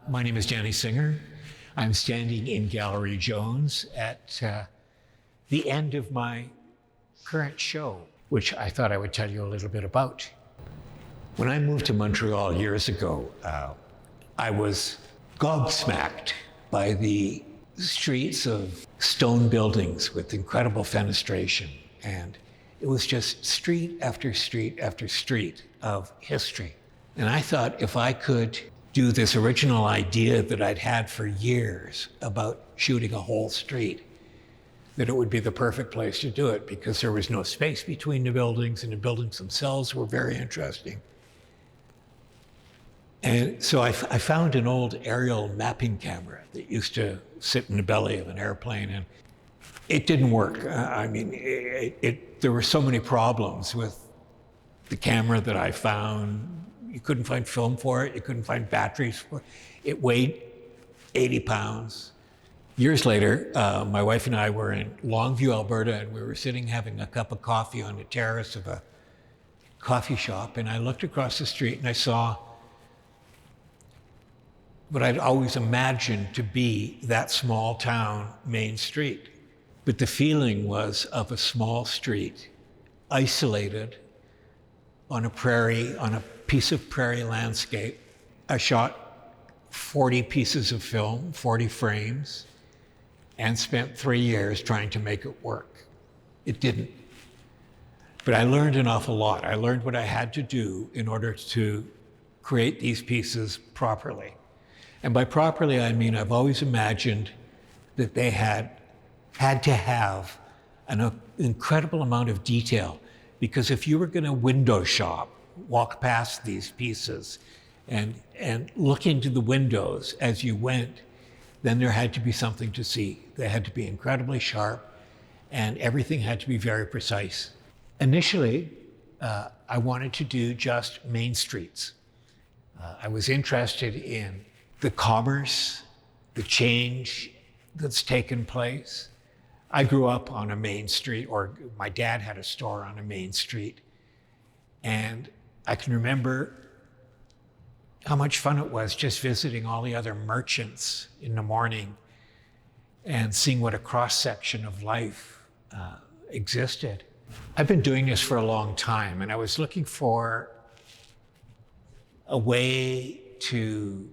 My name is Danny Singer. I'm standing in Gallery Jones at the end of my current show, which I thought I would tell you a little bit about. When I moved to Montreal years ago, I was gobsmacked by the streets of stone buildings with incredible fenestration. And it was just street after street after street of history. And I thought if I could do this original idea that I'd had for years about shooting a whole street, that it would be the perfect place to do it because there was no space between the buildings and the buildings themselves were very interesting. And so I found an old aerial mapping camera that used to sit in the belly of an airplane, and it didn't work. There were so many problems with the camera that I found. You couldn't find film for it. You couldn't find batteries for it. It weighed 80 pounds. Years later, my wife and I were in Longview, Alberta, and we were sitting having a cup of coffee on the terrace of a coffee shop, and I looked across the street and I saw what I'd always imagined to be that small town main street. But the feeling was of a small street, isolated on a prairie, on a piece of prairie landscape. I shot 40 pieces of film, 40 frames, and spent 3 years trying to make it work. It didn't. But I learned an awful lot. I learned what I had to do in order to create these pieces properly. And by properly, I mean I've always imagined that they had to have an incredible amount of detail, because if you were going to window shop, walk past these pieces and look into the windows as you went, then there had to be something to see. They had to be incredibly sharp, and everything had to be very precise. Initially, I wanted to do just main streets. I was interested in the commerce, the change that's taken place. I grew up on a main street, or my dad had a store on a main street. And I can remember how much fun it was just visiting all the other merchants in the morning and seeing what a cross-section of life existed. I've been doing this for a long time, and I was looking for a way to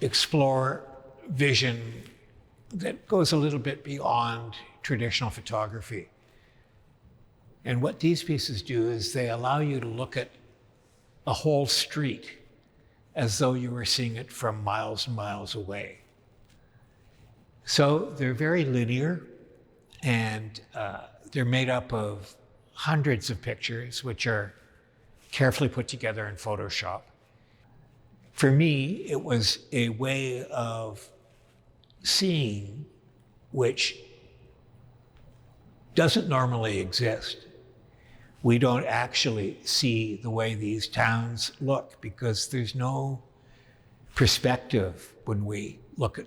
explore vision that goes a little bit beyond traditional photography. And what these pieces do is they allow you to look at a whole street as though you were seeing it from miles and miles away. So they're very linear, and they're made up of hundreds of pictures which are carefully put together in Photoshop. For me, it was a way of seeing which doesn't normally exist. We don't actually see the way these towns look because there's no perspective when we look at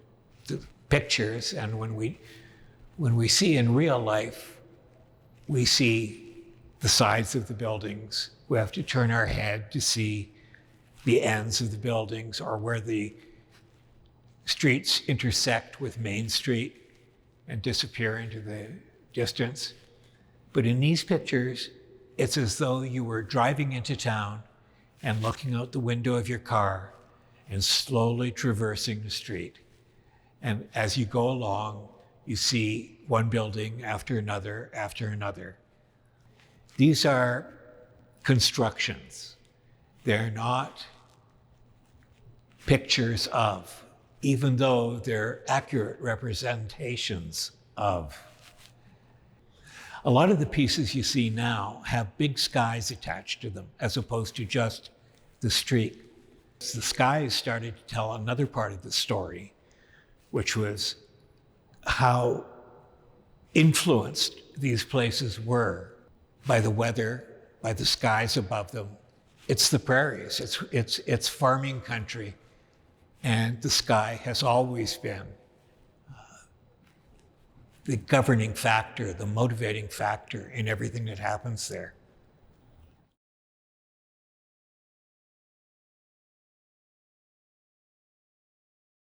the pictures, and when we see in real life, we see the sides of the buildings. We have to turn our head to see the ends of the buildings or where the streets intersect with Main Street and disappear into the distance. But in these pictures, it's as though you were driving into town and looking out the window of your car and slowly traversing the street. And as you go along, you see one building after another after another. These are constructions. They're not pictures of, even though they're accurate representations of. A lot of the pieces you see now have big skies attached to them, as opposed to just the street. The skies started to tell another part of the story, which was how influenced these places were by the weather, by the skies above them. It's the prairies, it's farming country, and the sky has always been the governing factor, the motivating factor in everything that happens there.